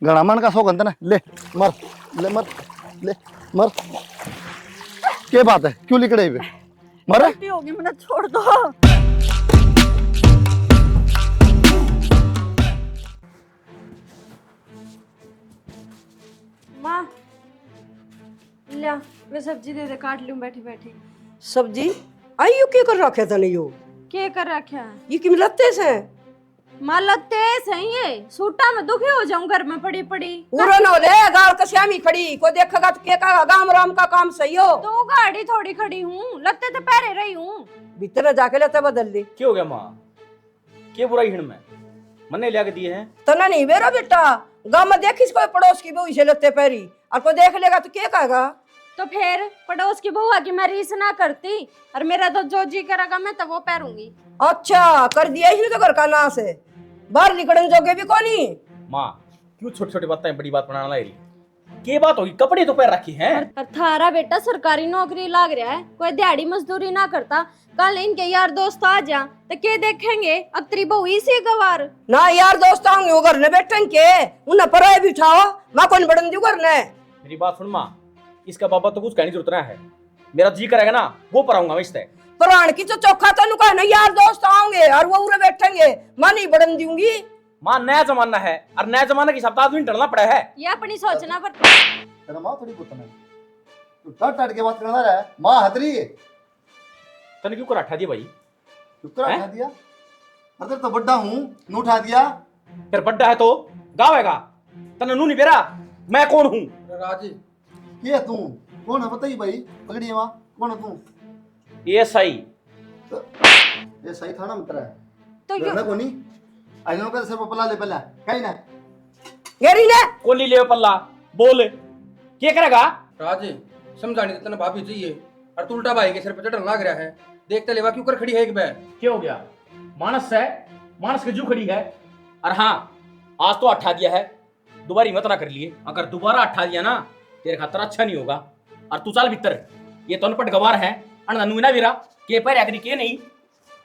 घना मन का सौगंध ना ले मर ले मर ले मर। क्या बात है क्यों लिखड़े हुए मर गलती होगी मुझे छोड़ दो। माँ लिया मैं सब्जी दे दे काट लूं बैठी बैठी। सब्जी आई यू क्या कर रखे थे यो के कर रखा है ये कि मिलते से माँ तेज है ये सूटा में दुखी हो जाऊं घर में पड़ी पड़ी। पूरा न ले गाल का श्यामी खड़ी को देखेगा तो के का गाम राम का काम सही हो। तो गाड़ी थोड़ी खड़ी हूँ लगते तो पैरे रही हूँ। भीतर जाके लेते बदल ली क्या हो गया माँ क्या बुराई हिण में मन्ने लिया के दिए हैं। तना नहीं बेरा बेटा गांव में देखिस कोई पड़ोस की बहू से लेते पैरी और कोई देख लेगा तो क्या कहेगा। तो फिर पड़ोस की बहू की मैं रीस ना करती और मेरा तो जो जी करेगा मैं तो वो पैरूंगी। अच्छा कर दिया ही तो घर का नाश है बाहर निकलने जोगे भी कोनी। माँ क्यों छोटी छोटी बातें बड़ी बात बनाना लाई रही क्या बात होगी कपड़े तो पैर रखी हैं। और थारा बेटा सरकारी नौकरी लाग रहा है कोई दिहाड़ी मजदूरी ना करता कल इनके यार दोस्त आ जा तो क्या देखेंगे अब तेरी बहू इसी गवार ना यार दोस्त आऊंगे वो घर ने बैठे के उन्हें पराए बिठाओ माँ कौन बड़न दू घर ने। मेरी बात सुन माँ इसका बाबा तो कुछ कहने की जरूरत ना है मेरा जी करेगा ना वो पढ़ाऊंगा मैं इससे। प्राण की तो चौखा तो नुका ना यार दोस्त आऊंगे और वो उरे बैठेंगे माँ नहीं बड़न दूंगी। माँ नया जमाना है और नया जमाना के सप्ताह आदमी डरना पड़ा है। ये अपनी सोचना पर तेरा माँ थोड़ी पुतना तू टट टट के बात करना रहा है माँ हतरी तने क्यों कर अठा दिया भाई चुप कर उठा दिया अरे तो बड्डा हूँ नू उठा दिया फिर बड्डा है तो गावेगा तने नू नहीं बेरा मैं कौन हूँ। राजी ये तू कौन है बताइए भाई पकड़िए माँ कौन है तू ये सही ये सही थाना में तेरा है तो क्यों डरना कोनी आइनो का सर पपला ले पहला कहीं ना गेरी ने कोली ले पल्ला बोल क्या करेगा। राजी समझानी तो तने भाभी चाहिए और तू उल्टा भाई के सिर पे चढ़न लाग रहा है देखते लेवा क्यों कर खड़ी है एक बैर। क्या हो गया मानस है मानस की जू खड़ी है और हाँ आज तो अट्ठा दिया है दोबारा हिम्मत ना कर लिए अगर दोबारा अट्ठा दिया ना तेरे खातर अच्छा नहीं होगा और तू चल भीतर ये तो अनपढ़ गवार है अननु ना वीरा के पर अगरी के नहीं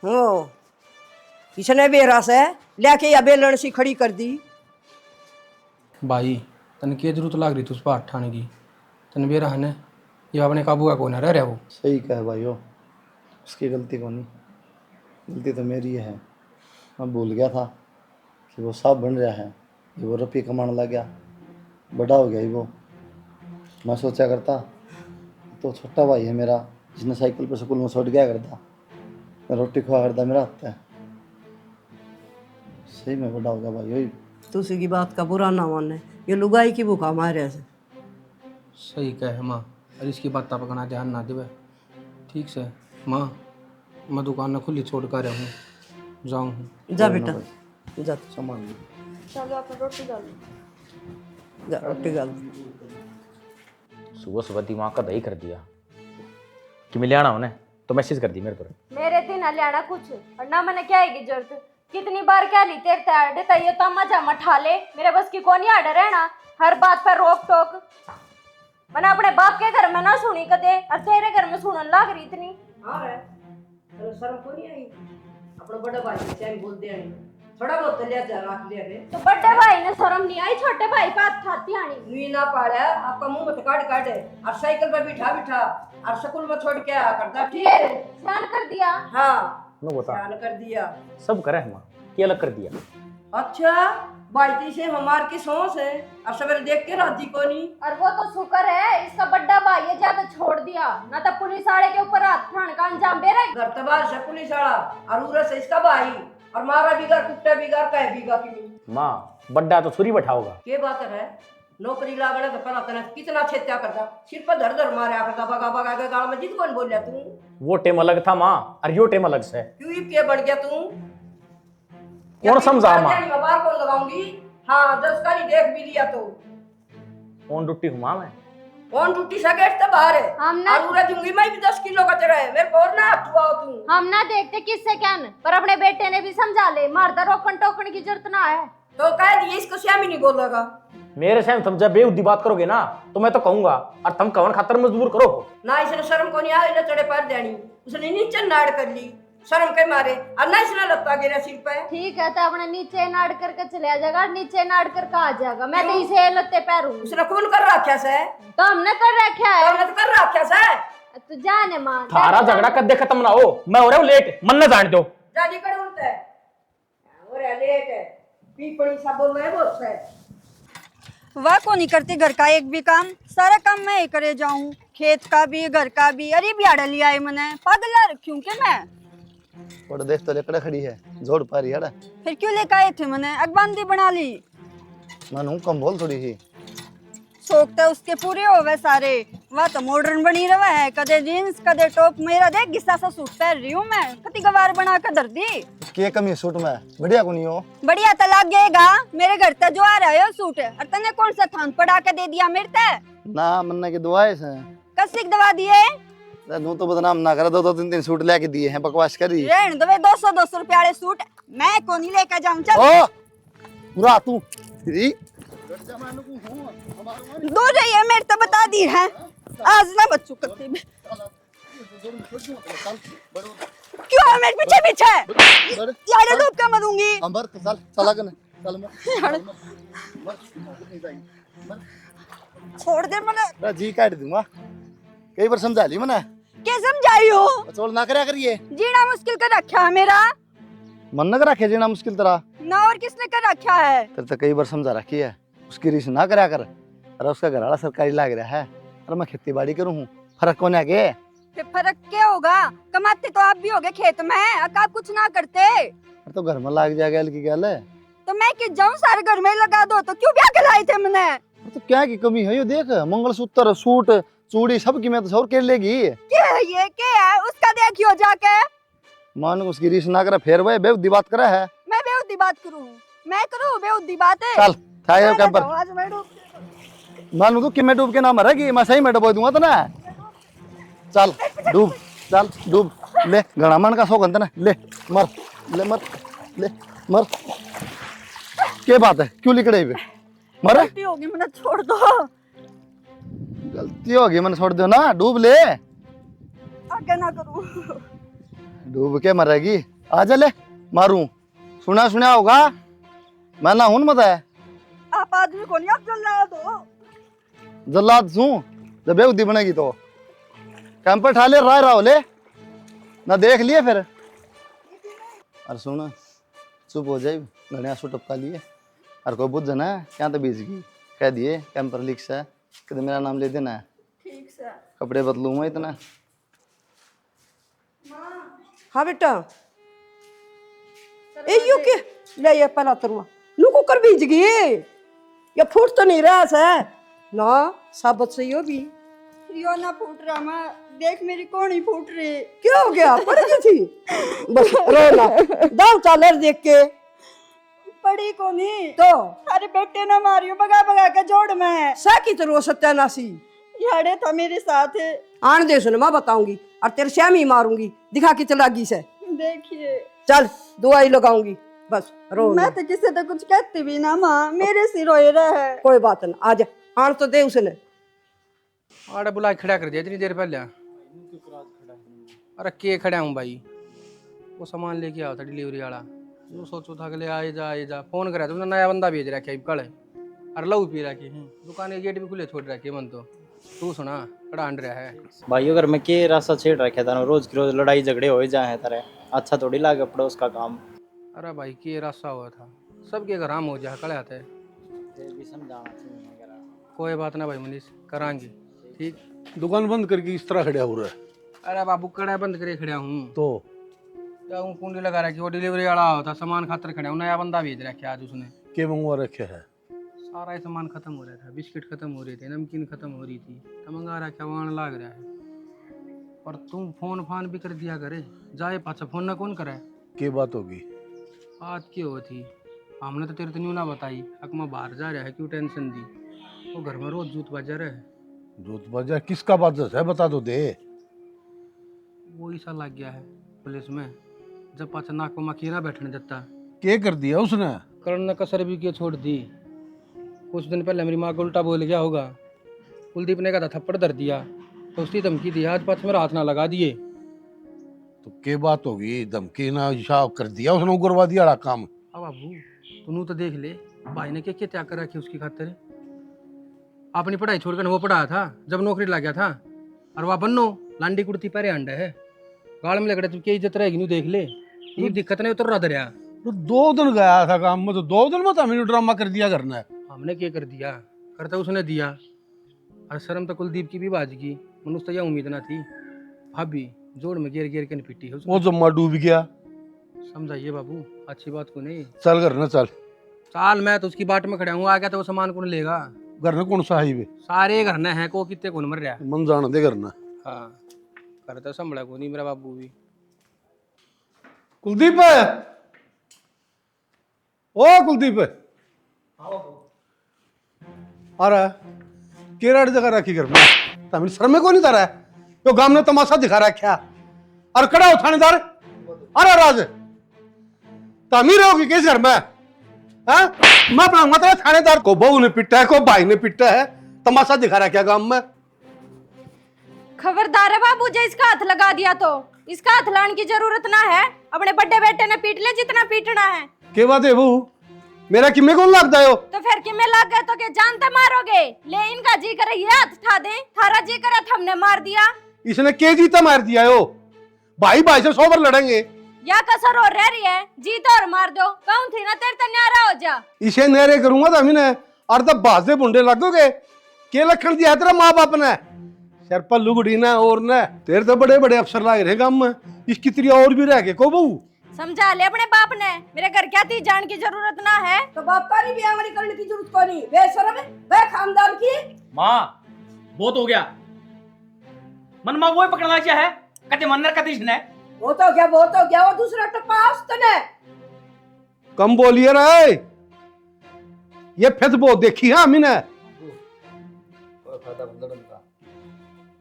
हो इसने बेरा से लेके या बेलन सी खड़ी कर दी। भाई तने के जरूरत लाग रही थी उस पर ठाने की तने बेरा है ना ये अपने काबू का कौन है रह वो सही कहे भाई हो उसकी गलती कोनी गलती तो मेरी है मैं भूल गया था कि वो साहब बन रहा है ये वो रुपये कमाने लग गया बड़ा हो गया ही वो मैं सोचा करता तो छोटा भाई है मेरा जिसने साइकिल पर स्कूल में छोड़ गया करता मैं रोटी खुआ करता मेरा हत्या सही में बड़ा हो गया भाई वही तुसी की बात का बुरा ना माने ये लुगाई की भूखा मारे से। सही कहे माँ और इसकी बात आप कहना ध्यान ना देवे ठीक से माँ मैं दुकान न खुली छोड़ कर रहूँ जाऊँ जा बेटा जा सामान चलो अपन रोटी डालो जा रोटी डाल। सुबह सुबह दिमाग का दही कर दिया कि मिले आना उन्हें तो मैसेज कर दी मेरे पर मेरे थी ना लेना कुछ और ना मैंने क्या है जरूरत कितनी बार क्या ली तेरे तैयार तैयो तो मजा मठा ले मेरे बस की कौन आडे रहना हर बात पर रोक टोक मैंने अपने बाप के घर में ना सुनी कदे और तेरे घर में सुनन लाग रही इतनी। हां रे तेरे शर्म को नहीं आई अपना बड़ा भाई से बोल दे थोड़ा बहुत लिया जा रख लिया रे तो बड़े भाई ने शर्म नहीं आई छोटे भाई बात खाती आनी नुई ना पाड़ा आपका मुंह मत काट काट और साइकिल पर बिठा बिठा और स्कूल में छोड़ के आ करता ठीक है स्नान कर दिया। हाँ नो बता ध्यान कर दिया सब करे हम क्या अलग कर दिया। अच्छा बाल्टी से हमार की सोच है और सवेरे देख के राजी को नहीं। और वो तो शुक्र है इसका बड़ा भाई है ज्यादा छोड़ दिया ना तो पुलिस वाले के ऊपर हाथ उठाने का अंजाम दे रहा घर तबार से पुलिस वाला और उरा से इसका भाई और मारा बिगाड़ कुत्ता बिगाड़ का है बिगा की नहीं। माँ बड्डा तो छुरी बैठाओगा के बात है नौकरी लागने तो पता तने कितना छेत्या करता सिर पर धर धर मारा करता भगा भगा के गाल में जित कौन बोल लिया तू वो टेम अलग था माँ और यो टेम अलग से क्यों ही के बढ़ गया तू कौन समझा माँ मैं बाहर कौन लगाऊंगी। हाँ 10 का नहीं देख भी लिया तो कौन रुट्टी हूँ माँ मैं कौन टूटी सा गेट से बाहर है हम ना और उरा दूंगी मैं भी 10 किलो का तेरा है मेरे को और ना हुआ तू। हम ना देखते किससे क्या न, पर अपने बेटे ने भी समझा ले मारदा रोकन टोकन की जरूरत ना है तो कह दिए इसको श्यामी नहीं बोलेगा। मेरे से तुम जब बेउद्दी बात करोगे ना तो मैं तो कहूंगा और तुम कवन खातर मजबूर करो ना इसने शर्म को नहीं आया इन्हें चढ़े पैर देनी उसने नीचे नाड़ कर ली शर्म के मारे और ना इसने लगता गिरा सिर पे। ठीक है तो अपने नीचे नाड़ करके चले आ जाएगा, नीचे नाड़ करके आ जाएगा। मैं तो इसे लत्ते पैरूँ। उसने कौन कर रखा से? तो हमने कर रखा है। हमने तो कर रखा से। तू जाने मां थारा झगड़ा कद खत्म ना हो, मैं हो रहा हूँ लेट, मन न जान दो। जानी कर उठता है और लेट है पीपड़ी सब बोल रहे बहुत है। वह को नहीं करती घर का एक भी काम, सारा काम मैं ही करे जाऊं, खेत का भी घर का भी। अरे बियाड़ा लिया है मैंने, पागल रखूं के मैं। और देख तो लेकर खड़ी है, जोड़ पा रही है। फिर क्यों लेकर आए थे मैंने, अगबंदी बना ली। मैं कम बोल थोड़ी सी। शौक तो उसके पूरे हो गए सारे। वह तो मॉडर्न बनी रहा है, कदे जीन्स कदे टॉप। मेरा देख घिसा सा सूट पहन रही हूँ मैं, कति गवार बना कर धर दी। के कमी सूट में बढ़िया को नहीं हो। बढ़िया तो लग जाएगा, मेरे घर तक जो आ रहा है सूट है। और तने कौन सा थान पड़ा के दे दिया मेरे ते? ना मन्ना की दुआएं से कसिक दवा दिए। नू तो बदनाम ना कर, 2-3 सूट लेके दिए हैं, बकवास करी। रहने दो 200 रुपए वाले सूट, मैं को नहीं लेकर जाऊं। चल ओ पूरा तू तेरी दो रही है मेरे तो बता दी है। आज ना बच्चों करते भी क्यों है मेरे पीछे पीछे यार, डूब के मरूंगी। अंबर चल चला कने चल मर छोड़ दे मने, जी काट दूंगा। कई बार समझा ली मैंने। क्या समझाई हो? चोल ना करया करिए। जीना मुश्किल कर रखा है मेरा। मन न रखे जीना मुश्किल तरह ना और किसने कर रखा है? तेरे तो कई बार समझा रखी है, उसकी रीस ना करया कर। अरे उसका घर वाला सरकारी लाग रहा है, अरे मैं खेती बाड़ी करूँ हूँ, फर्क कौन है के? फिर फर्क क्या होगा? कमाते तो आप भी होगे खेत में, आप कुछ ना करते। तो घर में लाग जाएगा की गल है। तो मैं कि जाऊं सारे घर में लगा दो, तो क्यों ब्याह के लाए थे मैंने? तो क्या की कमी है? ये देख मंगलसूत्र सूट चूड़ी सब की मैं तो सौर कर लेगी। क्या है ये, क्या है? उसका देखियो जाके। मान उसकी रीस ना करे, फिर वह बेउद्दी बात करे है। मैं बेउद्दी बात करूं? मैं करूं बेउद्दी बात है? चल थाए कैंपर आज मैं डूब मानू तो कि मैं डूब के ना मरेगी, मैं सही में डुबो दूंगा तो ना। चल डूब, चल डूब ले, घना मन का शौक ना ले, मर ले, मर ले, मर। क्या बात है, क्यों लिखड़े हुए? मर गलती होगी, मैंने छोड़ दो। गलती होगी मैंने छोड़ दो ना, डूब ले। आगे ना करूं। डूब के मरेगी, आजा ले मारूं। सुना सुना होगा मैं ना हूं मत है। आप आदमी को नहीं, आप जल्लाद हो। जल्लाद सू जब बेउद्दी बनेगी तो कैंपर ठा ले, राय रहा ले ना, देख लिए फिर। अरे सुन चुप हो जाए, घने आंसू टपका लिए। और कोई बुझ ना क्या तो बीज की कह दिए कैंपर लिख से कि मेरा नाम ले देना। ठीक से कपड़े बदलूंगा इतना। हाँ बेटा ए यू के ले ये पहला तरुआ लुको कर बीज गई। ये फूट तो नहीं रहा है ना, साबत सही हो भी। यो ना फूट रहा, मैं देख मेरी कोनी फूट रही। क्या हो गया? पड़ गई थी बस रोना दाव चालर देख के पड़ी कोनी तो अरे बेटे ना मारियो, भगा भगा के जोड़ में। सा की तरह सत्यानाशी यारे था मेरे साथ। आन दे सुन, मैं बताऊंगी और तेरे श्याम ही मारूंगी, दिखा के चलागी से। देखिए चल दवाई लगाऊंगी बस रो मैं तो किसी तो कुछ कहती भी ना माँ, मेरे सिर रोए रहे। कोई बात ना, आज आन तो दे उसने। आड़े बुला के खड़ा कर दिया इतनी देर पहले। अरे के खड़ा हूँ भाई, वो सामान लेके आओ था डिलीवरी वाला। वो सोचो था कि ले आए जा फोन करा तुमने, नया बंदा भेज रखा है कल। अरे लहू पी रखी, दुकान के गेट भी खुले छोड़ रखे मन। तो तू सुना खड़ा अंड रहा है भाई, अगर मैं के रास्ता छेड़ रखे था, रोज की रोज लड़ाई झगड़े हो जाए तारे, अच्छा थोड़ी लागे पड़ोस का काम। अरे भाई के रास्ता हुआ था, सबके घर आम हो जा कड़े आते भी समझाना चाहिए। कोई बात ना भाई मनीष, करांगे ठीक। दुकान बंद करके इस तरह खड़ा हो रहा है अरे बाबू कड़ा बंद करे खड़ा हूँ तो जाऊँ कुंडी लगा रखी, वो डिलीवरी वाला होता सामान खातर खड़ा हूँ, नया बंदा भेज रखा आज उसने। के मंगवा रखे है? सारा ही सामान खत्म हो रहा था, बिस्किट खत्म हो रहे थे, नमकीन खत्म हो रही थी, तो मंगा रखा वहाँ लाग रहा है। और तुम फोन फान भी कर दिया करे, जाए पाछा फोन ना कौन करे। के बात होगी? बात क्यों होती, हमने तो तेरे तो न्यू ना बताई, अकमा बाहर जा रहा है क्यों टेंशन दी। वो घर में रोज जूत बजा रहे है। जूत बाजार किसका बात है, बता दो दे। वो ऐसा लग गया है पुलिस में, जब पाछा नाक को मक्खी ना बैठने देता। के कर दिया उसने? करण ने कसर भी क्यों छोड़ दी। कुछ दिन पहले मेरी माँ को उल्टा बोल गया होगा, कुलदीप ने कहा था थप्पड़ धर दिया, तो उसकी धमकी दी, आज पाछ मेरा हाथ ना लगा दिए। तो के बात होगी, धमकी ना हिसाब कर दिया उसने, उग्रवादी वाला काम। अब बाबू तू तो देख ले, भाई ने क्या क्या त्याग कर रखी उसकी खातिर। अपनी पढ़ाई छोड़कर वो पढ़ाया था, जब नौकरी लग गया था, और वह बन्नो लांडी कुर्ती पहरे अंडा है, गाड़ में लगड़ा तुम इज्जत रहेगी नहीं, देख ले। ये दिक्कत नहीं उतर रहा दरिया। तो 2 दिन गया था काम में, तो 2 दिन में तो हमें ड्रामा कर दिया करना है। हमने क्या कर दिया, करता उसने दिया। और शर्म तो कुलदीप की भी बाजगी, मनुष्य तो यह उम्मीद ना थी। भाभी जोड़ में गिर गिर के पिटी है उसने। वो जम्मा डूब गया। समझाइए बाबू, अच्छी बात को नहीं। चल घर ना चल, साल मैं तो उसकी बाट में खड़ा हूँ, आ गया तो वो सामान कौन लेगा। घर कौन सा हाईवे, सारे घर न है, को कितने कौन मर रहा। मन जान दे करना। हाँ करता संभला को नहीं मेरा बाबू भी। कुलदीप, ओ कुलदीप, आ रहा है केराड़ जगह रखी घर में, तमिल सर में को नहीं तारा है, तो गांव ने तमाशा दिखा रखा। और कड़ा हो थानेदार, अरे राज तमीर होगी किस घर में, हाँ? मैं बनाऊंगा तेरा थानेदार को, बहू ने पिटा है, को भाई ने पिटा है, तमाशा दिखा रखा गांव में। खबरदार है बाबू, जो इसका हाथ लगा दिया तो इसका हाथ लाने की जरूरत ना है। अपने बड़े बेटे ने पीट ले जितना पीटना है। के बात है बहू, मेरा किमे कौन लगता है? तो फिर कि मैं लग गए तो के जानते मारोगे। ले इनका जी करे ये हाथ उठा दे, थारा जी करे हमने मार दिया। इसने के जीता मार दिया हो, भाई भाई से 100 बार लड़ेंगे। या कसर और रह रही है, जीत और मार दो। कौन थी ना तेरे तो न्यारा हो जा। इसे नेरे करूंगा तो अमीन है, और तब बाजे बुंडे लगोगे। के लखन दिया तेरा माँ बाप ने, सर पर लुगड़ी ना और ना, तेरे तो बड़े बड़े अफसर लाए रहे गांव में, इसकी तरह और भी रह गए को बहू। समझा ले अपने बाप ने, मेरे घर क्या थी जान की जरूरत ना है। तो बाप का नहीं ब्याह करने की जरूरत को नहीं, बेशरम है बे खानदान की। माँ बहुत हो गया, मन माँ वो पकड़ना क्या है, कते मनर कते इसने। वो तो क्या वो दूसरा तो पास तने। कम बोलिए रे, ये फिर बहुत देखी है अमीन है।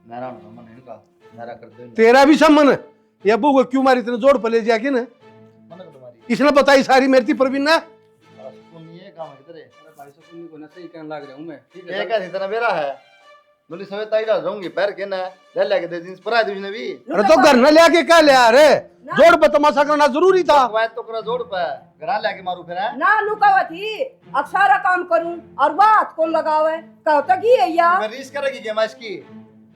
मेरा मन इनका मेरा कर दे, तेरा भी सम्मन है, ये अबू को क्यों मारी तेने जोड़ पर ले जाके ना, मन कर तुम्हारी इसने बताई सारी मेरी थी प्रवीण ने। सुन ये काम है तेरे, भाई से सुनने को ना सही कहने लग रहा हूँ मैं। ठीक ये क्या इतना मेरा है, बोली समय ताई डाल रहूंगी पैर के ना ले लेके दे जींस पर दूसरे ने भी। अरे तो घर न लेके क्या ले आ रे, जोड़ पर तमाशा करना जरूरी था। तो करा जोड़ पे घर लेके मारू फिर है ना लुकावा थी, अब सारा काम करूं और बात कौन लगावे, कहता की है या मैं रीस करेगी गेम इसकी।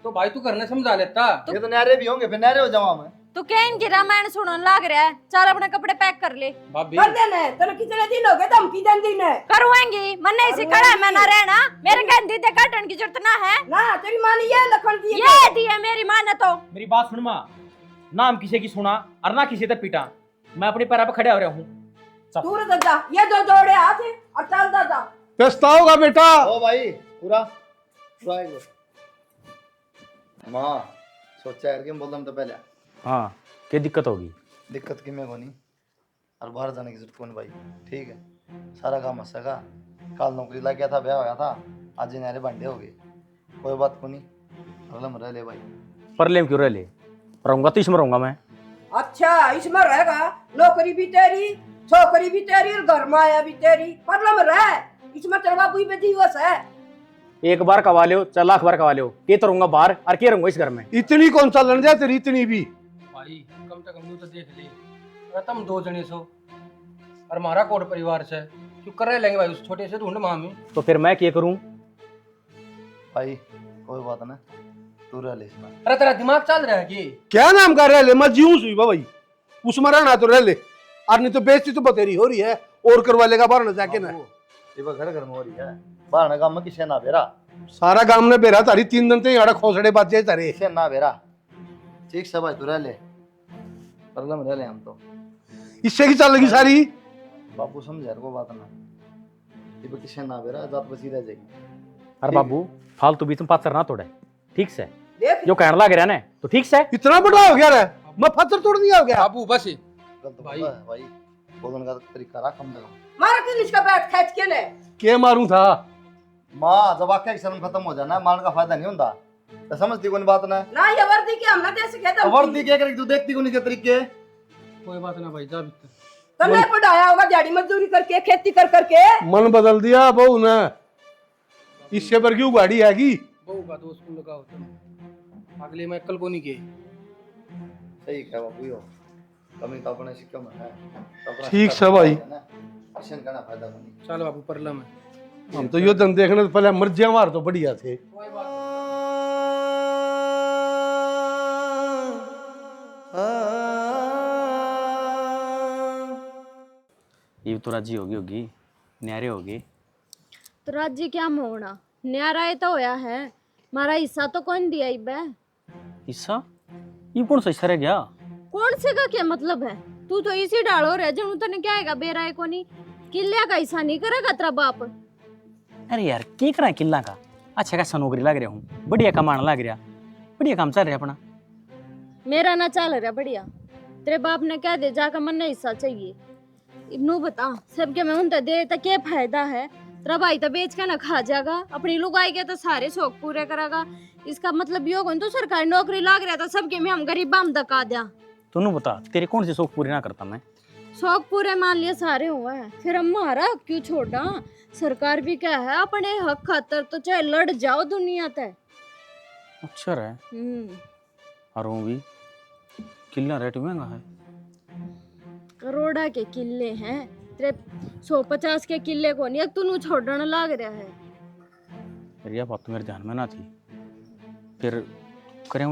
तो भाई तू करने समझा लेता। ये तो नारे भी होंगे, फिर नारे हो जावा मैं। तू क्या इनकी रामायण सुनने लग रहा है। चल अपने कपड़े पैक कर ले। भाभी कर देने तेरे कितने दिन हो गए धमकी देने ने। करूंगी मन नहीं सिखड़ा मैं ना रहना, मेरे कहने दे काटन की जरूरत ना है ना तेरी माँ ने ये लखन दी ये दी है मेरी माँ ने। तो मेरी बात सुन माँ, नाम किसी की सुना और ना किसी तक पीटा, मैं अपने पैर पे खड़े हो रहा हूँ। दूर जा, ये दो जोड़े हाथ और चल जा। पछता होगा बेटा। ओ भाई पूरा ट्राई कर मां, सोचा यार कि बोल दम तो पहले हाँ क्या दिक्कत होगी, दिक्कत की में को नहीं, और बाहर जाने की जरूरत कौन भाई। ठीक है सारा काम हंस सका, कल नौकरी लग गया था, ब्याह होया था, आज नारे बंडे हो गए, कोई बात को नहीं, रलम रह ले भाई। पर लेम क्यों रह ले, रहूंगा तो इसमें रहूंगा मैं। अच्छा इसमें रहेगा, नौकरी भी तेरी, छोकरी भी तेरी और घर माया भी तेरी, परलो में रह, इसमें तेरा बाबू पे दिवस है। एक बार कवा लो 4 लाख बार कवा लो, के तो रहूंगा बाहर और के रहूंगा इस घर में। इतनी कौन सा लड़ जाए तेरी, इतनी भी भाई कम से कम तो देख ले, अरे तुम 2 जने सो और हमारा कोट परिवार से क्यों कर रहे लेंगे भाई, उस छोटे से ढूंढ मामी। तो फिर मैं क्या करूं भाई कोई बात ना, तू रह ले इसमें। अरे तेरा दिमाग चल रहा है कि क्या नाम का रह ले, मैं जीऊं सुई भाई, उसमें रहना तो रह ले, और नहीं तो बेइज्जती तो बतेरी हो रही है, और करवा लेगा बाहर न जाके ना। ये घर घर में हो रही है, बाहर ना काम में किसे ना बेरा, सारा गांव ने बेरा तारी 3 दिन ते याड़ा खोसड़े बाजे तारे। किसे ना बेरा। ठीक से भाई तू रह ले, परलम रह ले हम तो। इससे की चल लगी सारी। बाबू समझ यार को बात ना, ये किसे ना बेरा, जात बसी रह जाएगी। अरे बाबू फालतू बीच में पाथर ना तोड़े, ठीक से देख जो कहने लग रहा है ना तो ठीक से। इतना बड़ा हो गया रे, मैं पत्थर तोड़ दिया हो गया। बाबू बस गलत भाई। भाई भाई बोलने का तरीका रहा कम से कम। मारा कि इसका बैठ खेच के ने के मारूं था माँ, जब आख्या की शर्म खत्म हो जाना, मान का फायदा नहीं होता, तो समझती कोई बात ना। ना ये वर्दी के हमने देश के दम वर्दी क्या करेगी तू, देखती कोनी के तरीके। कोई बात ना भाई, जा भीतर। तने पढ़ाया होगा दिहाड़ी मजदूरी करके, खेती कर करके। मन बदल दिया बहू ने, इससे पर क्यों गाड़ी आएगी। बहू का दोस्त को लगा होता, अगले मैं कल को नहीं गए। सही कहा बाबू यो कमी तो अपने सिक्के में है तो अपना ठीक सिक्का से भाई। है ना किशन का ना फायदा नहीं। चल बाबू परला में हम तो यो दम देखने से पहले मर जिया मार तो बढ़िया थे। ये तो राजी होगी न्यारे होगी। तो राज्य क्या मोना न्यारा है तो होया है मारा हिस्सा तो कौन दिया इबे हिस्सा ये कौन सा हिस्सा रह गया? कौन से का क्या मतलब है तू तो इसी डालो रह जन तने क्या आएगा बेरा है कोनी किले का हिस्सा नहीं करेगा तेरा बाप। अरे यार क्या करा किला का अच्छा खासा नौकरी लग रहा हूँ बढ़िया कमाना लग रहा बढ़िया काम चल रहा अपना। मेरा ना चल रहा बढ़िया तेरे बाप ने कह दे जाकर मन हिस्सा चाहिए इब्नू बता सबके मैं उन दे तो क्या फायदा है तेरा भाई तो बेच के ना खा जाएगा अपनी लुगाई के तो सारे शौक पूरे करेगा इसका मतलब यो कौन तो सरकारी नौकरी लाग रहा था सबके में हम गरीब हम धक्का दिया। तूने बता तेरे कौन से शौक पूरे ना करता मैं? शौक पूरे मान लिया सारे हुआ है फिर हमारा हक क्यों छोड़ा? सरकार भी क्या है अपने हक खातर तो चाहे लड़ जाओ दुनिया तक। अच्छा रहे और वो भी किला रेट महंगा है करोड़ा के किले हैं तेरे 150 के किले को नहीं तू छोड़ने लाग रहा है। फिर यह बात तो मेरे ध्यान में ना थी फिर करें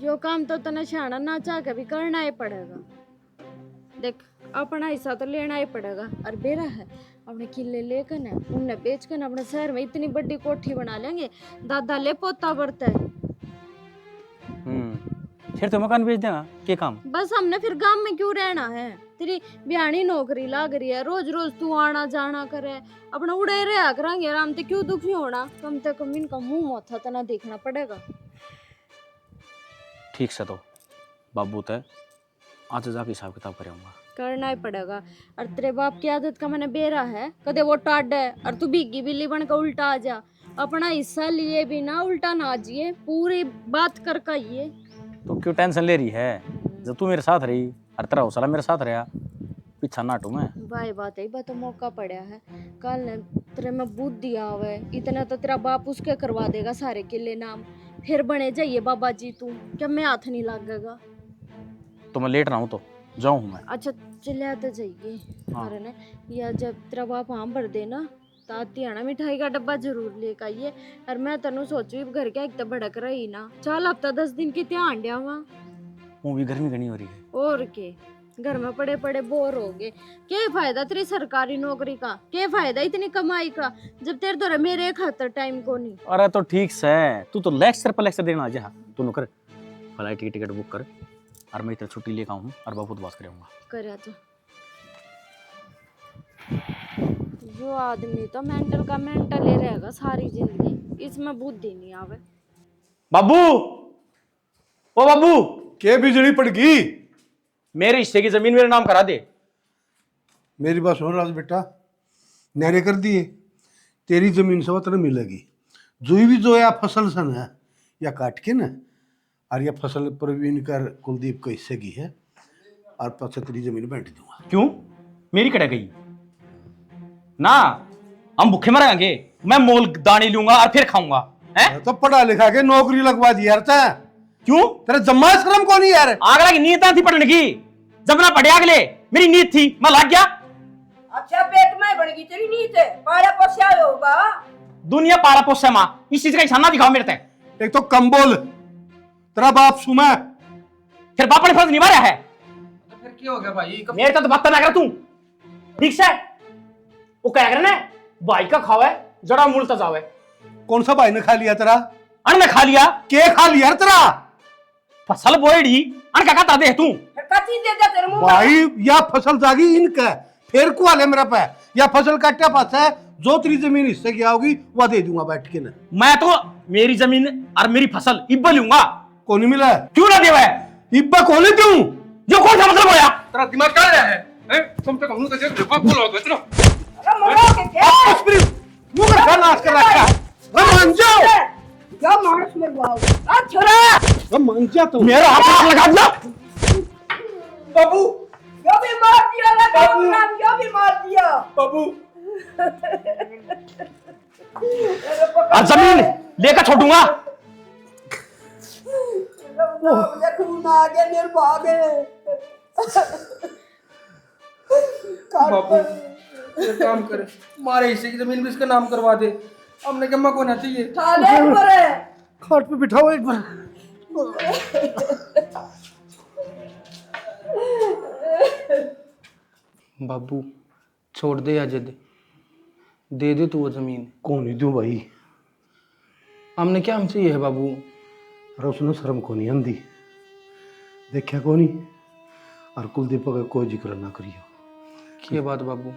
यो काम तो तना शाना ना चाह के भी करना ही पड़ेगा। देख अपना हिस्सा तो लेना ही पड़ेगा और बेरा है अपने किले लेकर ना उन्हें बेच कर अपने शहर में इतनी बड़ी कोठी बना लेंगे दादा ले पोता बढ़ता है। फिर तो मकान बेच देगा क्या काम? बस हमने फिर गांव में क्यों रहना है? तेरी बिहानी नौकरी लाग रही है रोज रोज तू आना जाना करे अपना उड़े रहा करेंगे आराम से क्यों दुखी होना? कम से कम इनका मुंह माथा तो ना देखना पड़ेगा। ठीक से तो बाबू तय आज जाके हिसाब किताब करूंगा करना ही पड़ेगा। और तेरे बाप की आदत का मैंने बेरा है कदे वो टाड है और तू भीगी बिल्ली बन कर उल्टा आ जा अपना हिस्सा लिए बिना उल्टा ना आजिए पूरी बात कर आइए। तो क्यों टेंशन ले रही है जब तू मेरे साथ रही हर तरह हौसला मेरे साथ रहा पीछा ना हटू मैं। भाई बात है बात तो मौका पड़ा है कल ने तेरे में बुद्धि आवे इतना तो तेरा बाप उसके करवा देगा सारे किले नाम फिर बने जाइए बाबा जी तू क्या मैं हाथ नहीं लगेगा? तो मैं लेट रहा हूँ तो जाऊँ मैं। अच्छा चलिए तो जाइए अरे ना या जब तेरा बाप वहाँ भर देना ताती आना मिठाई का डब्बा जरूर लेकर आइए। और मैं तेनू सोचू घर के एक तो भड़क रही ना चल हफ्ता 10 दिन की ध्यान दिया वहाँ वो भी गर्मी घनी हो रही है और के घर में पड़े पड़े बोर हो गए क्या फायदा तेरी सरकारी नौकरी का क्या फायदा इतनी कमाई का जब तेरे तो मेरे खातर टाइम को नहीं। अरे तो ठीक से तू तो लेक्चर पर लेक्चर देना जा तू कर फ्लाइट की टिकट बुक कर और मैं इतना छुट्टी लेकर आऊँ और बाबू तो बात करूँगा कर तो जो आदमी तो मेंटल का मेंटल ही रहेगा सारी जिंदगी इसमें बुद्धि नहीं आवे। बाबू ओ बाबू के बिजली पड़ गई मेरे हिस्से की जमीन मेरे नाम करा दे। मेरी बात सुन राज बेटा न्यारे कर दिए तेरी जमीन से वतन मिलेगी जो भी जो या फसल सन है या काट के ना और या फसल प्रवीण कर कुलदीप को हिस्से की है और पछे तेरी जमीन बांट दूंगा। क्यों मेरी कटा गई ना हम भूखे मरेंगे मैं मोल दाने लूंगा और फिर खाऊंगा हैं? तो पढ़ा लिखा के नौकरी लगवा दी यार ता क्यों तेरा जम्मा शर्म को नहीं यार आगला की नीयत थी पढ़ने की जब ना पढ़े अगले मेरी नीयत थी मैं लग गया। अच्छा पेट में बन गई तेरी नीयत है पाला पोसा होगा दुनिया पाला पोसा माँ इस चीज का निशाना दिखाओ मेरे तक। एक तो कम बोल तेरा बाप सुमा फिर बाप ने फर्ज निभा रहा है तो फिर क्या हो गया भाई मेरे तो बात ना कर तू ठीक से वो क्या कर भाई का खावे जड़ा मूल तजावे कौन सा भाई ने खा लिया तेरा अन मैं खा लिया के खा लिया यार तेरा फसल बोएड़ी अन क्या कहता दे तू फिर कथी दे दे तेरे मुंह में भाई या फसल जागी इनका फिर को आले मेरा पे या फसल काटा पास है जो तेरी जमीन हिस्से की आओगी वह दे दूंगा बैठ के ना। मैं तो मेरी जमीन और मेरी फसल इब्बा लूंगा कौन मिला क्यों ना देवा है इब्बा कौन दूं जो कौन सा मतलब होया तेरा दिमाग क्या रहा है तुम तक हम तो देख फूल हो गए चलो अरे मरो के क्या मुंह का नाश कर रखा है मान जाओ क्या मानस में वाओ आ छोरा मान जा तो मेरा हाथ लगा दिया बाबू यो भी मार दिया ना नाम यो भी मार दिया बाबू और जमीन लेकर छोड़ूंगा मुझे खून आ गया निर्भागे बापू एक काम करे, मारे हिस्से की जमीन भी इसका नाम करवा दे। हमने कहा को ना चाहिए। थाले पर है। खाट पे बिठाओ एक बार। बाबू छोड़ दे या जिद, दे दे तू वो जमीन। कौन ही दूं भाई, हमने क्या हमसे ये है बाबू। अरे उसने शर्म को नहीं आंदी, देखा को नहीं। और कुलदीपक का कोई जिक्र ना करियो। ये बात बाबू,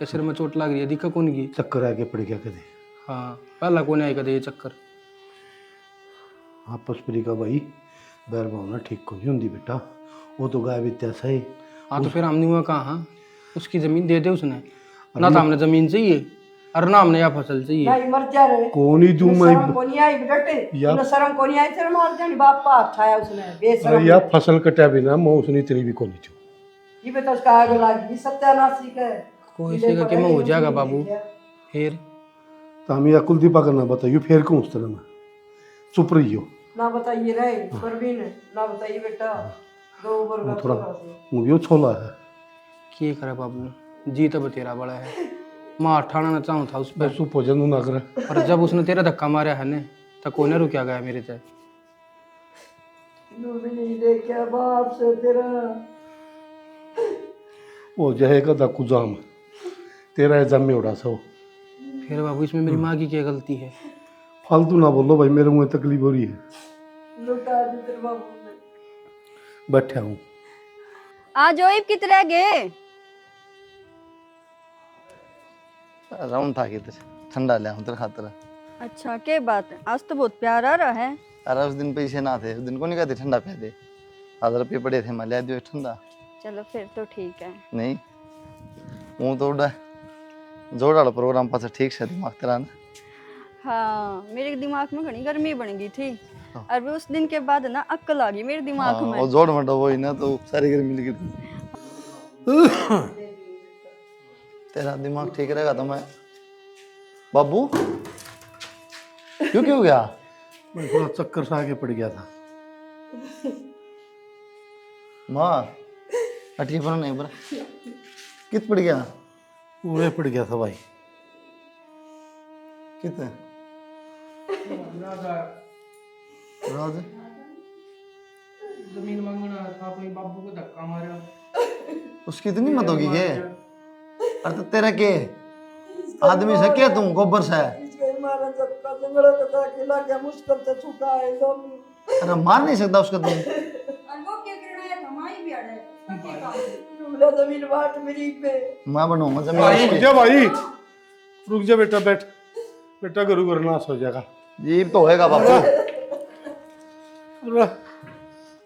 ये सिर में चोट लग रही है, दिक्कत कौन की। चक्कर आके पड़ गया कदे। हाँ पहला कौन आएगा ये चक्कर। आपस परी का भाई बैर भावना ठीक को नहीं होंगी बेटा, वो तो गाय वित्यासा है। हाँ तो फिर हमने हुआ कहाँ। हाँ उसकी जमीन दे दे उसने, ना तो हमने जमीन चाहिए और ना हमने या फसल चाहिए। नहीं मर जा रहे। कौन ही दूं मैं। शर्म को नहीं आई बेटे, उन्हें शर्म को नहीं आई, तेरे मार जानी बाप का हाथ आया उसने बेशरम। अरे यार फसल कटा बिना मैं उसने तेरी भी को नहीं छू। ये बेटा उसका आग लगी सत्यानाशी का कोई से का केमा हो जाएगा बाबू। फिर तो हम या कुलदीपक ना बताइयो फिर कौन उस तरह में चुप रहियो। ना बताइए रहे परवीन, ना बताइए बेटा, दो ऊपर वो का थोड़ा थोड़ा सा। मुझे छोला है। क्या करे बाबू, जी तब तेरा बड़ा है, मार ठाना ना चाहूँ था उस पर। मैं चुप हो जाऊँ ना करे। और जब उसने तेरा धक्का मारा है ने तो कोई ना रुकिया गया मेरे से। तू भी नहीं देखा बाप से तेरा। वो जाएगा दा कुजाम तेरा जम में उड़ा सो। फिर बाबू इसमें मेरी माँ की क्या गलती है। फालतू ना बोलो भाई, मेरे मुँह तकलीफ हो रही है। लुटा दे तेरे बाबू ने। बैठा हूँ। आज ओइब कितने गए। राउंड था कि ठंडा लिया तेरे खातर। अच्छा के बात है, आज तो बहुत प्यार आ रहा है। अरे उस दिन पैसे ना थे, उस दिन को नहीं कहते ठंडा पी दे। 1000 रुपये पड़े थे, मैं लिया दियो ठंडा। चलो फिर तो ठीक है। नहीं मुँह तो उड़ा जोड़ वाला प्रोग्राम पास ठीक से दिमाग तेरा ना। हाँ मेरे दिमाग में घनी गर्मी बन गई थी और भी उस दिन के बाद ना अक्ल आ गई मेरे दिमाग में। वो जोड़ मटो वो ही ना तो सारी गर्मी मिल गई। तेरा दिमाग ठीक रहेगा तो मैं बाबू क्यों हो गया। मैं थोड़ा चक्कर सा आके पड़ गया था। माँ अटिया पर नहीं पर कित पड़ गया। पूरे पड़ गया था भाई। कितने राज जमीन मांगना था, अपने बाबू को धक्का मारा। उसकी इतनी मत होगी के। अरे तो तेरा के आदमी से क्या तुम गोबर से। इसके मारा धक्का से मेरा तो अकेला क्या मुश्किल से छूटा है दोनों। अरे मार नहीं सकता उसका तुम। वो क्या करना है, हमारी भी अड़े तुमने जमीन बांट मेरी पे। मैं बनूंगा रुक जमीन। जा भाई, रुक जा बेटा, बैठ बेटा, गुरु गुरु नाश हो जाएगा। जीव तो होएगा बाबू।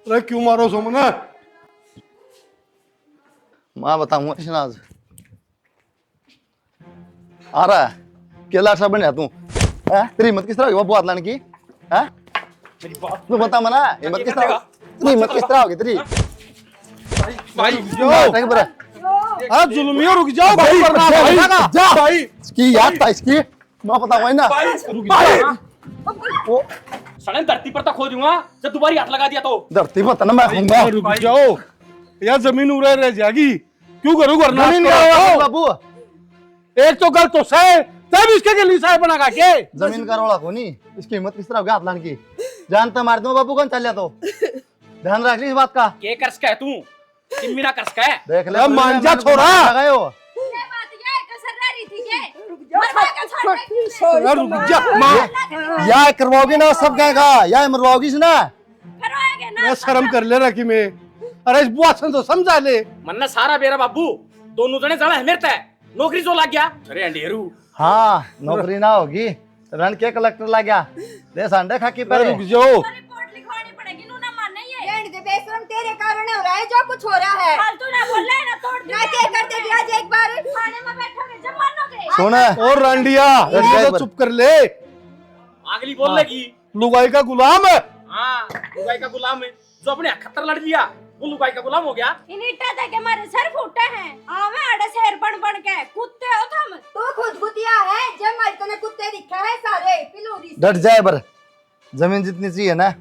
अरे क्यों मारो सोमना। मैं बताऊंगा शनाज आ रहा है केला सा बन तू है। तेरी हिम्मत किस तरह होगी बाबू हाथ लाने की है। तू बता मना हिम्मत किस तरह, तेरी हिम्मत किस तरह होगी तेरी। अरे जुल्मियों रुक जाओ भाई, जा भाई इसकी याद था इसकी। मैं बताऊंगा ना रुक जा। वो सड़न धरती पर तक खो दूंगा जब दोबारा हाथ लगा दिया तो। धरती पर तना मैं होऊंगा। रुक जाओ यार, जमीन उड़ा रह जाएगी। क्यों करूँ करना बाबू। एक तो गल तो सह तब इसके के लिए साहे बना के। जमीन का रोड़ा को नहीं, इसकी हिम्मत किस तरह होगी हाथ लाने की। जानता मार दूंगा बाबू कौन चल जा तो ध्यान रख ली इस बात का। के कर्स का है तू, किम्मीना कर्स का है। देख ले मांझा छोरा। गए हो ये बात ये कसर रह रही थी ये। रुक जा मां, या करवाओगी ना सब कहेगा या मरवाओगी ना। करवाएंगे ना। मैं शर्म कर ले रखी में। अरे इस बुआ से तो समझा ले। मन्ना सारा बेरा बाबू दोनों जने जड़ा है मेरे तय नौकरी जो लग गया। अरे अंडेरू हाँ नौकरी ना होगी रन के कलेक्टर लग गया दे संडे खाकी पर। रुक जाओ, रिपोर्ट लिखवानी पड़ेगी, नू ना माने ये। एंड दे बेशरम तेरे कारण हो रहा है जो कुछ हो रहा है। फालतू ना बोल ले ना तोड़ दे। ना क्या करते कि आज एक बार थाने में बैठोगे जब मानोगे। सुन और रांडिया ये चुप कर ले। अगली बोल लेगी। लुगाई का गुलाम है। हाँ लुगाई का गुलाम है, जो अपने खतर लड़ लिया वो लुगाई का गुलाम हो गया। इन ईटा दे के मारे सर फूटे हैं। आवे आड़े शेर बन के कुत्ते हो तुम। तू खुद कुतिया है, जब मार तने कुत्ते दिखा है सारे पिलूरी। डट जाए बर। जमीन जितनी चाहिए ना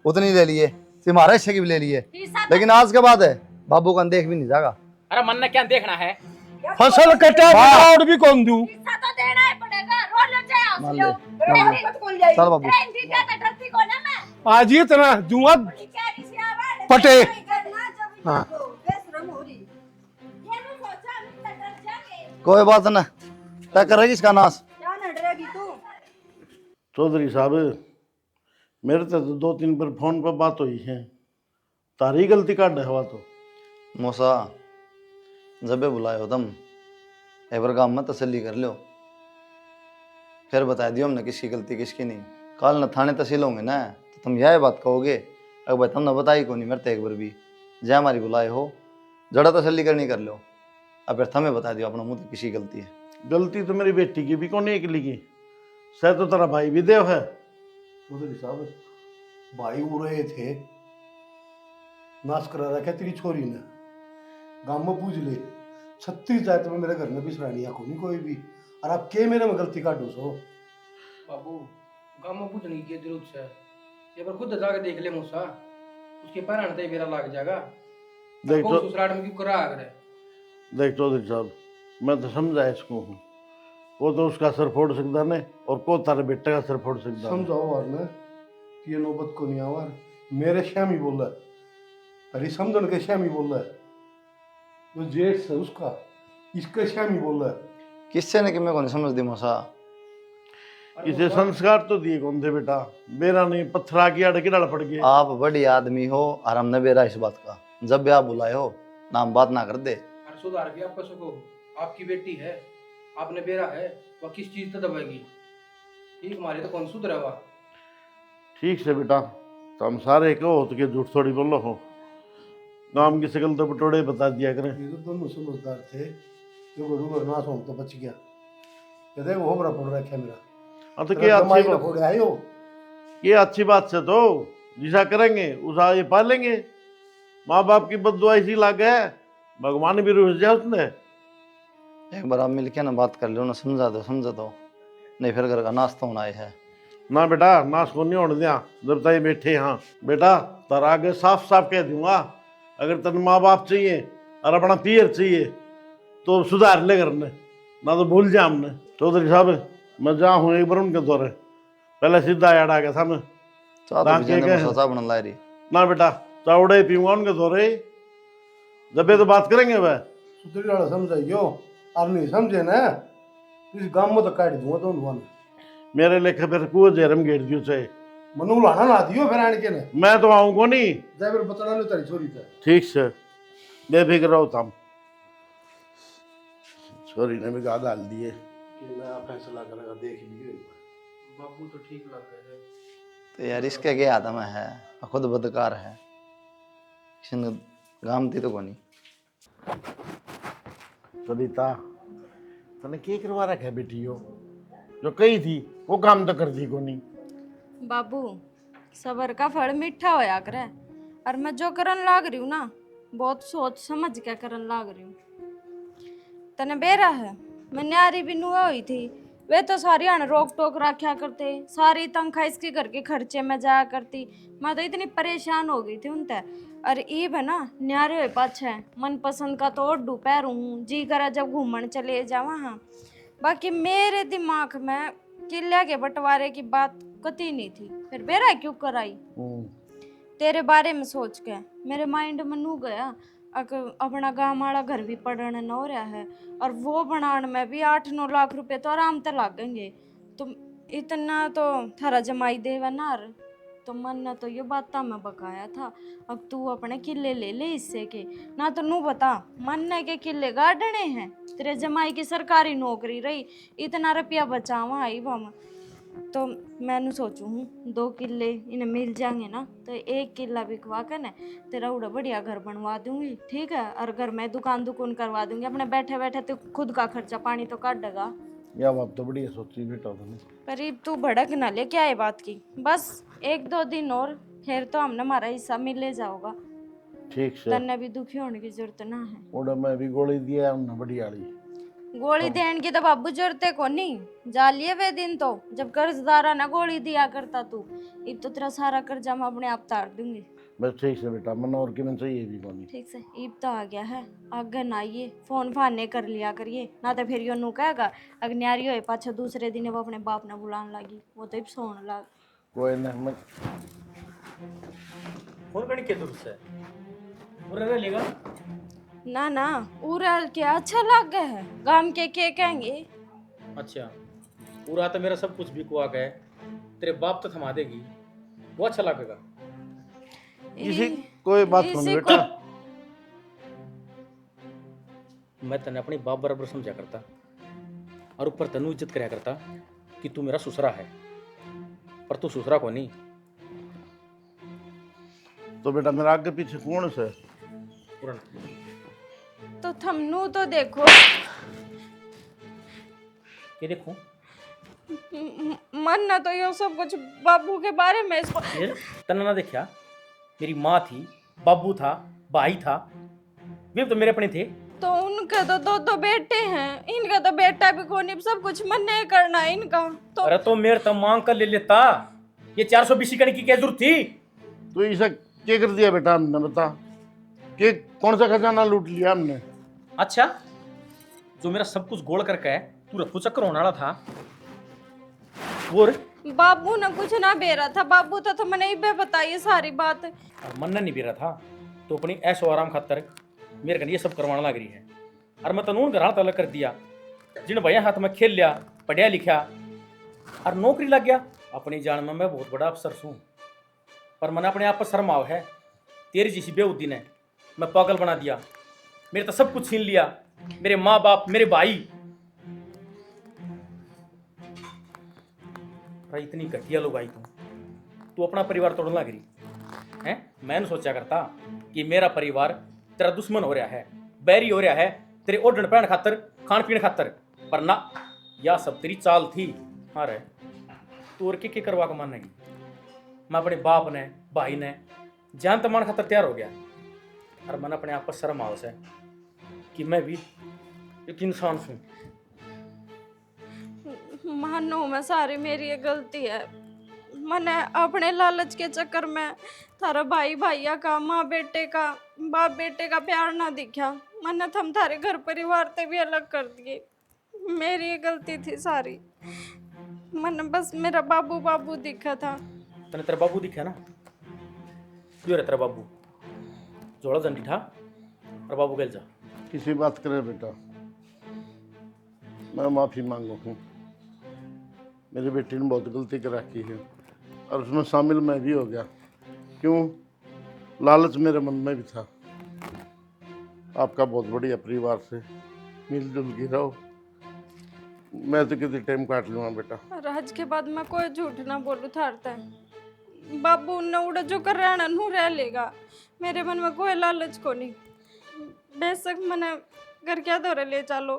उतनी ले लिए, तुम्हारे हिस्से की भी ले लिए, हिस्सा तो लेकिन आज के बाद है बाबू का देख भी नहीं जाएगा। अरे मन ने क्या देखना है? फसल कटे और भी कौन दूं? हिस्सा तो देना ही पड़ेगा। रो लो चाहे मान हंस ले, लो। मान ले। मत कौन जाएगी? चल बाबू ट्रेन थी क्या तो डरती को ना मैं। आज ही इतना दूंगा बोली क्या किसी आवाज पटे। हाँ बेशरम हो रही। ये नु सोचा हम तो डर जाएंगे। कोई बात ना, क्या करेगी इसका नाश। क्या न डरेगी तू? चौधरी साहब मेरे तो 2-3 बार फोन पर बात हुई है, तारी गलती काट हवा तो। मूसा जब भी बुलाए हो तुम एक बार गाँव में तसल्ली कर लो, फिर बता दियो हमने किसकी गलती किसकी नहीं। कल न थाने तहसील होंगे ना तो तुम यह बात कहोगे अगर भाई तुमने बताई को नहीं मेरे एक बार भी जय हमारी बुलाए हो, जड़ा तसल्ली करनी कर लो। अब फिर तुम्हें बता दियो अपना मुंह तो किसी गलती है। गलती तो मेरी बेटी की भी कौन एक लिखी, सह तो तेरा भाई भी देव है। चौधरी साहब भाई उड़ रहे थे, नाश करा रखा तेरी छोरी ने, गांव में पूछ ले 36 जात में मेरे घर में भी सरानिया को नहीं कोई भी, और आप के मेरे में गलती काटो सो। बाबू गाँव में पूछने की जरूरत है, ये पर खुद जाके देख ले मूसा, उसके पैर हटते मेरा लग जाएगा। देख कौन तो ससुराल में क्यों करा अगर देख चौधरी साहब मैं तो समझा इसको हूँ, वो तो उसका सर फोड़ सकता ने और को तारे बेटे का सर फोड़ सकता है। समझाओ और ने कि ये नौबत को नहीं आवा, मेरे श्यामी बोल रहा है, तेरी समझन के श्यामी बोल रहा है, वो जेठ से उसका इसके श्यामी बोल रहा है। किससे ने कि मैं को नहीं समझ दी मूसा। इसे संस्कार तो दिए कौन थे बेटा, बेरा नहीं पत्थरा की अड़ किड़ा पड़ गए। आप बड़ी आदमी हो और हमने बेरा इस बात का, जब भी आप बुलाए हो नाम बात ना कर दे। और सुधार भी आपका सको, आपकी बेटी है, आपने बेरा है, वह किस चीज से दबाएगी? ठीक हमारे तो कौन सुधरा हुआ। ठीक से बेटा तुम सारे कहो तो के झूठ थोड़ी बोलो हो, गांव की शकल तो बटोड़े बता दिया करें। ये तो दोनों समझदार थे, जो गुरु को नाश हो तो बच गया। ये देखो वो बड़ा फोड़ रखा मेरा, हाँ तो तेरा क्या जमाई अच्छी ना बात, फोड़े आए हो। ये अच्छी बात से तो जिसा करेंगे उसा ये पालेंगे। माँ बाप की बददुआ इसी लाग है, भगवान भी रुस जाए उसने। एक बार आप मिलके ना बात कर लो ना, समझा दो, नहीं फिर घर का नाश तो होना ही है। ना बेटा नाश को नहीं होने दिया जब तक ये बैठे यहाँ। बेटा तारा आगे साफ साफ कह दूंगा, अगर तेन माँ बाप चाहिए और अपना पियर चाहिए तो सुधार ले करने, ना तो भूल जा हमने। चौधरी साहब मैं जा हूँ एक बार उनके दौरे, पहले सीधा याद आ गया था मैं। चाह तो रात बिजने के में गए। सोचा बना ला रही। ना बेटा चावड़े पीऊंगा उनके दौरे, जब ये तो बात करेंगे वह। सुधरी वाला समझाइयो, और नहीं समझे ना इस गांव में तो काट दूंगा दोनों ने। मेरे लेखे फिर कुछ जेरम गेट दियो चाहे, मनु लाना ना दियो फिर आने के ने, मैं तो आऊंगा नहीं। जाए फिर बता लो तेरी छोरी थे। ठीक से बेफिक्र रहो तुम। छोरी ने भी गा डाल दिए। कि नया फैसला करेगा देख लियो एक बार। बाबू तो ठीक लग रहा है। तो यार इसके क्या आदम है, खुद बदकार है, किसी ने गामती तो कोनी। सरिता तने के करवा रखा है बेटी हो, जो कही थी वो काम तो कर दी को नहीं। बाबू सबर का फल मीठा होया करे, और मैं जो करन लाग रही हूँ ना बहुत सोच समझ के करन लाग रही हूँ। तने बेरा है मैं न्यारी भी नुआ हुई थी, वे तो सारी अन रोक टोक रखा करते, सारी तनख्वाह इसके घर के खर्चे में जाया करती। मैं तो इतनी परेशान हो गई थी उनते। और ईब है ना न्यारे हुए पाछे मन पसंद का तो ओढ़ू पैरू हूँ, जी करा जब घूमन चले जावा। हाँ बाकी मेरे दिमाग में किले के बंटवारे की बात कती नहीं थी। फिर बेरा क्यों कराई तेरे बारे में सोच के मेरे माइंड में नू गया अपना गाँव वाला घर भी पड़न न हो रहा है, और वो बनाने में भी 8-9 लाख रुपए तो आराम से लगेंगे। तो इतना तो थारा जमाई देवा ना, तो मन ने तो ये बात मैं बकाया था। अब तू अपने किले ले ले इससे के ना, तो नू बता मन ने के किले गाड़ने हैं, तेरे जमाई की सरकारी नौकरी रही, इतना रुपया बचावा आई हम। तो मैंने सोचू हूँ 2 किले इन्हें मिल जाएंगे ना, तो 1 किला बिकवा कर ना तेरा उड़ा बढ़िया घर बनवा दूंगी, ठीक है। और घर में दुकान करवा दूंगी, अपने बैठे बैठे तो खुद का खर्चा पानी तो काट देगा। या बात तो बढ़िया सोची बेटा तुमने। पर अब तू भड़क ना ले, क्या है बात की, बस 1-2 दिन और फिर तो हमने हमारा हिस्सा मिले जाओगा। ठीक से तन्ने भी दुखी होने की जरूरत ना है। ओड़ा मैं भी गोली दिया उन्हें बढ़िया वाली। गोली देने की तो बाबू जरूरत को नहीं, जा लिए वे दिन तो जब कर्जदारा ना गोली दिया करता तू। अब तो तेरा सारा कर्जा मैं अपने आप तार दूंगी। बस ठीक से बेटा, मन और क्या चाहिए भी कोनी। ठीक से ईब तो आ गया है, आगे ना आइए, फोन फाने कर लिया करिए, ना तो फिर यो नू कहेगा अग्नियारी होए पाछे दूसरे दिन वो अपने बाप ने बुलाने लगी, वो तो सोने लग। कोई ना, मैं फोन करने के दूर से पूरा रह लेगा। ना ना उरा क्या अच्छा लग गया है, गांव के कहेंगे। अच्छा पूरा तो मेरा सब कुछ भी कुआ गया, तेरे बाप तो थमा देगी, वो अच्छा लगेगा। इसी कोई बात सुन इसी बेटा। मैं तने अपनी बाप बराबर समझा करता और ऊपर तनु इज्जत कराया करता कि तू मेरा ससुरा है, पर तू ससुरा को नहीं। तो बेटा मेरा आगे पीछे कौन से? पूरन तो थमनू तो देखो। ये देखो मन ना तो यो सब कुछ बाबू के बारे में इसको ये तना ना देखा, मेरी माँ थी, बाबू था, भाई था, वे तो मेरे अपने थे। तो उनके तो दो बेटे हैं, इनका तो बेटा भी कोई नहीं, सब कुछ मन नहीं करना है इनका तो। अरे तो मेरे तो मांग कर ले लेता, ये 420 करने की क्या जरूरत थी? तो ऐसा क्या कर दिया बेटा हमने, बता कि कौन सा खजाना लूट लिया हमने? अच्छा जो मेरा सब कुछ गोल करके है, तू रफू चक्कर होने वाला था। और बाबू ने कुछ ना बेरा था, बाबू तो मैंने ही बताई सारी बात। मन नहीं भी रहा था तो अपनी ऐशो आराम खातर मेरे कन ये सब करवाना लग रही है। और मैं तनून घर हाथ अलग कर दिया, जिन भैया हाथ में खेल लिया, पढ़िया लिखा और नौकरी लग गया। अपनी जान में मैं बहुत बड़ा अफसर हूँ, पर मैंने अपने आप पर शर्म आव है। तेरी जैसी बेउद्दी ने मैं पागल बना दिया, मेरे तो सब कुछ छीन लिया, मेरे माँ बाप, मेरे भाई। अरे इतनी घटिया लोग आई तू अपना परिवार तोड़ने लग रही है। मैंने सोचा करता कि मेरा परिवार तेरा दुश्मन हो रहा है, बैरी हो रहा है, तेरे ओढ़न पहन खातर, खान पीने खातर, पर ना, यह सब तेरी चाल थी। हाँ रे, तू और के करवा के मानेगी? मैं अपने बाप ने, भाई ने जान तमान खातर तैयार हो गया, और मैंने अपने आप पर शर्म आवस है कि मैं भी एक इंसान हूँ। मानो मैं सारी मेरी ये गलती है, मैंने अपने लालच के चक्कर में थारा भाई भैया का, माँ बेटे का, बाप बेटे का प्यार ना दिखा, मैंने थम थारे घर परिवार से भी अलग कर दिए। मेरी ये गलती थी सारी, मैंने बस मेरा बाबू बाबू दिखा था। तने तेरा बाबू दिखा ना, जो रे तेरा बाबू जोड़ा जंडी था और बाबू गल जा। किसी बात करे बेटा, मैं माफ़ी मांगू हूँ। मेरी बेटी ने बहुत गलती कर रखी है और उसमें शामिल मैं भी हो गया। क्यों? लालच मेरे मन में भी था। आपका बहुत बढ़िया परिवार से मिलजुल के रहो, मैं तो किसी टाइम काट लूँगा बेटा। और आज के बाद मैं कोई झूठ ना बोलूँ थारते, बाबू ने उड़ा जो कर रहा नू रह लेगा, मेरे मन में कोई लालच को नहीं। बेशक मैंने घर क्या दौरे ले चलो,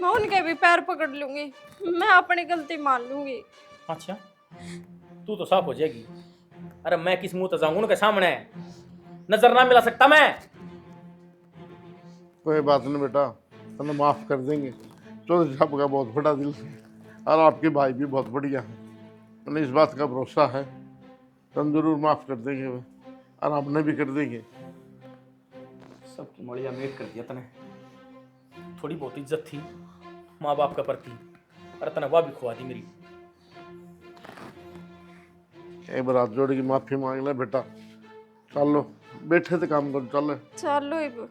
मैं उनके भी पैर पकड़ लूंगी, मैं अपनी गलती मान लूंगी। अच्छा तू तो साफ हो जाएगी। अरे मैं किस मुंह से जाऊंगा उनके सामने, नजर ना मिला सकता मैं? कोई बात नहीं बेटा, तने माफ़ कर देंगे। चौधरी साहब का बहुत बड़ा दिल है और आपके भाई भी बहुत बढ़िया है, मैंने इस बात का भरोसा है। तन जरूर माफ़ कर देंगे वे, और आपने भी कर देंगे। सबकी मड़िया मेट कर दिया तने। थोड़ी बहुत इज्जत थी माँ बाप का प्रति, अरे तने वाह भी खुआ दी मेरी। एक बार हाथ जोड़ के माफ़ी मांग ले बेटा। चलो बैठे थे काम करो, चल। चलो इब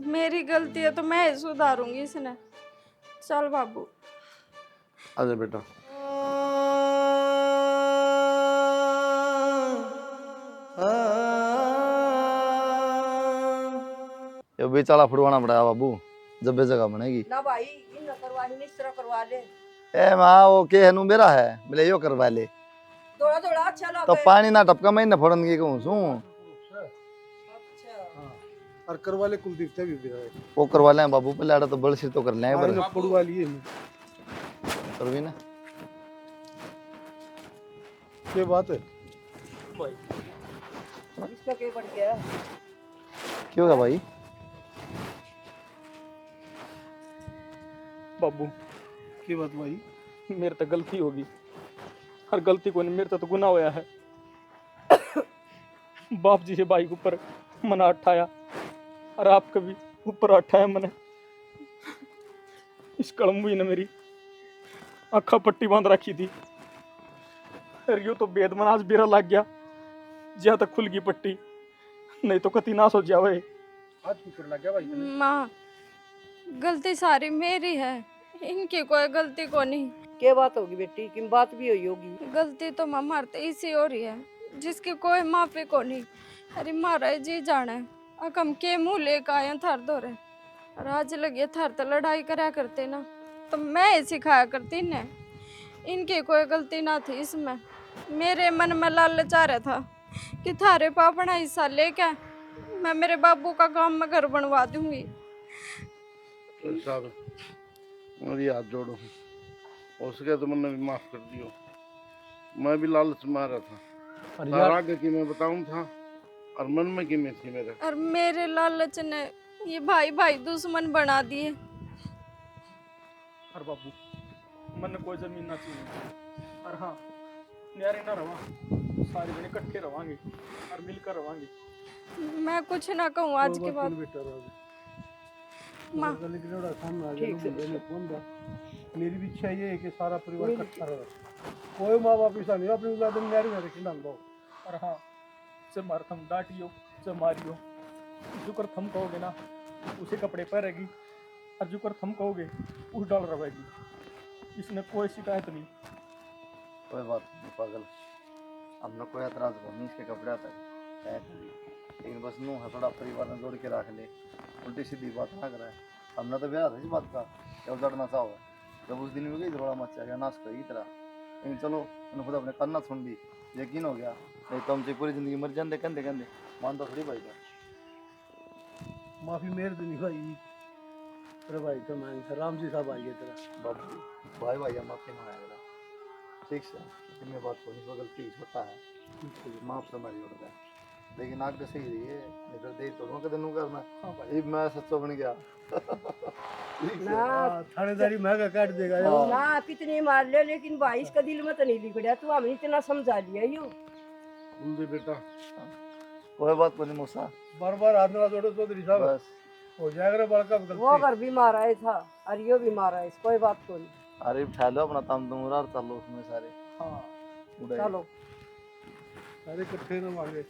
मेरी गलती है तो मैं ही सुधारूंगी इसने। चल बाबू आजा बेटा। ये बेचारा फुड़वाना पड़ा बाबू, जब जगह बनेगी ना भाई, इन करवा ले, इस तरह करवा ले। ए माँ वो के हनु मेरा है, बोले यो करवा ले थोड़ा थोड़ा अच्छा लगे। तो पानी ना टपका मैं न फोड़न की कहूँ सू। और करवा ले कुलदीप से भी वो करवा लें बाबू, पहले आड़ा तो बड़ सिर तो कर लें एक बार। पड़वा लिए कर भी ना ये बात है। इसका क्या बढ़ गया? क्यों होगा भाई? बाबू की बात भाई? मेरे तो गलती होगी, हर गलती को नहीं, मेरे तो गुनाह होया है। बाप जी से भाई के ऊपर मना उठाया और आपका भी ऊपर उठाया मैंने। इस कलम हुई ने मेरी आखा पट्टी बांध रखी थी, फिर यूं तो बेद मनाज बेरा लग गया, ज्यादा तक खुल गई पट्टी, नहीं तो कति नाश हो जावे। आज फिक्र लग गया भाई। माँ गलती सारी मेरी है, इनकी कोई गलती को नहीं। क्या बात होगी बेटी, किन बात भी हुई होगी? गलती तो माँ मारते इसी हो रही है जिसकी कोई माफी को नहीं। अरे मारा जी जाने अकम के मुँह लेकर आए थार दो रे, और आज लगे थार तो लड़ाई करा करते ना, तो मैं ही सिखाया करती ने। इनकी कोई गलती ना थी इसमें, मेरे मन में लालच आ रहा था कि थारे पापड़ा हिस्सा लेके मैं मेरे बाबू का काम में घर बनवा दूंगी। साहब मेरी हाथ जोड़ो, हो सके तो मैंने भी माफ कर दियो। मैं भी लालच में आ रहा था, और तार यार आगे की मैं बताऊं था और मन में की में थी मेरे। और मेरे लालच ने ये भाई भाई दुश्मन बना दिए। और बाबू मन कोई जमीन ना चाहिए, और हाँ न्यारे ना रवा, सारे जने इकट्ठे रवांगे और मिलकर रवांगे। मैं कुछ ना कहूँ आज के बाद। बेटा रहो। माँ लेकिन बड़ा सामने आ गया, मैंने फोन दिया। मेरी भी इच्छा ये है कि सारा परिवार इकट्ठा रहे, कोई माँ बाप ऐसा नहीं अपनी औलाद में न्यारी में रखे ना दो। और हाँ से मार थम डांटियो से मारियो, जो कर थम कहोगे ना उसे कपड़े पहनेगी, और जो कर थम कहोगे उस डाल रहेगी, इसमें कोई शिकायत नहीं। कोई बात नहीं पागल, हमने कोई एतराज नहीं इसके कपड़े आता है, लेकिन बस नू है थोड़ा परिवार में जोड़ के रख ले, उल्टी सीधी बात ना कराए। हमने तो ब्याह था इस बात का, जब लड़ना चाहो जब उस दिन में गई थोड़ा मचा गया नाश कर तरह, लेकिन चलो मैंने खुद अपने करना सुन ली, यकीन हो गया। नहीं तो हमसे पूरी जिंदगी मर जाते कंधे कंधे, मानता थोड़ी भाई का। माफी मेरे नहीं भाई, अरे भाई तो मैं राम जी साहब आइए तेरा बाबू भाई भाई माफी मांगा, ठीक से मैं बात को नहीं, गलती छोटा है, माफ से हमारी उड़ गया, लेकिन आगे सही रही है, नहीं तो दे तो कदम नहीं करना। ये मैं सच्चा बन गया। ना थानेदारी महंगा काट देगा यो। ना कितनी मार ले, लेकिन भाई इसका दिल में तो नहीं लिख रहा, तू हमें इतना समझा लिया यू। बोल दे बेटा, कोई बात नहीं मूसा, बार बार हाथ ना जोड़ो चौधरी साहब, बस हो जाएगा रे बड़का वो गलती। घर भी मारा है था और यो भी मारा है, कोई बात को नहीं। अरे उठा लो अपना तम तुम और चलो उसमें सारे। हाँ उड़ाए। चलो सारे इकट्ठे ना मांगे।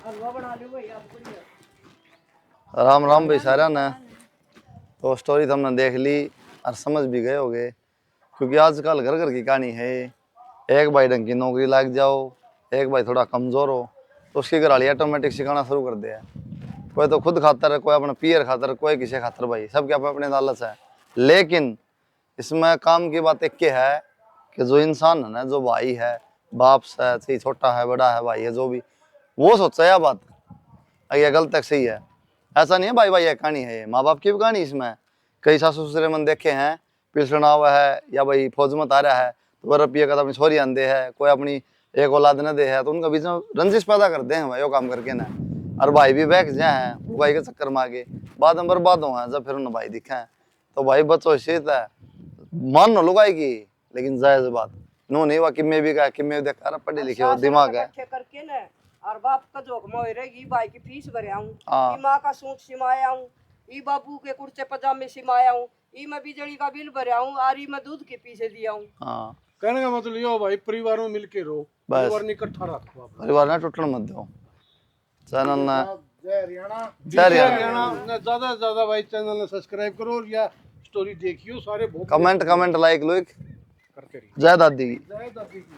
हलवा बना लो भाई आप बढ़िया। राम राम भाई सारा ने, तो स्टोरी तो हमने देख ली और समझ भी गए होगे, क्योंकि आजकल घर घर की कहानी है। एक भाई ढंग की नौकरी लग जाओ, एक भाई थोड़ा कमज़ोर हो, तो उसकी घरवाली ऑटोमेटिक सिखाना शुरू कर दिया। कोई तो खुद खातर है, कोई अपने पियर खातर, कोई किसी खातर, भाई सबके अपने लालच है। लेकिन इसमें काम की बात एक है कि जो इंसान है ना, जो भाई है, बाप से चाहे छोटा है बड़ा है भाई है जो भी, वो सोचा है बात ये गलत तक सही है। ऐसा नहीं है भाई भाई कहानी है, ये माँ बाप की भी कहानी। इसमें कई सासू ससुरे मन देखे हैं, पिलसना हुआ है या भाई फौज में आ रहा है तो वह रुपये का अपनी छोरी आंदे है, कोई अपनी एक औलाद न दे है, तो उनका बीच में रंजिश पैदा करते हैं भाई वो काम करके ना। और भाई भी बैठ जाए हैं भाई के चक्कर में आगे, बाद में बर्बाद हो हैं जब फिर उन्हें भाई दिखे हैं। तो भाई बच्चों शीत है मान न लुगाएगी, लेकिन जायज बात नो नहीं हुआ कि मैं भी कहा कि मैं देखा पढ़े लिखे हो दिमाग है इकट्ठे करके ना, और बाप का जोखमा हो रहेगी, भाई की फीस भरे आऊं, हाँ। ई माँ का सूट सिमाया हूँ, ई बाबू के कुर्ते पजामे सिमाया हूँ, ई मैं बिजली का बिल भरे आऊं, और ई मैं दूध के पीछे दिया हूँ। हाँ कहने का मतलब ये हो भाई परिवार में मिलके रहो, बस। परिवार ने इकट्ठा रखो आप। परिवार ने टूटने मत दो। चैनल ने जय हरियाणा। जय हरियाणा। ज्यादा से ज्यादा भाई चैनल ने सब्सक्राइब करो और या स्टोरी देखियो, सारे बहुत कमेंट लाइक लो करते रहिए। जय दादी की। जय दादी की।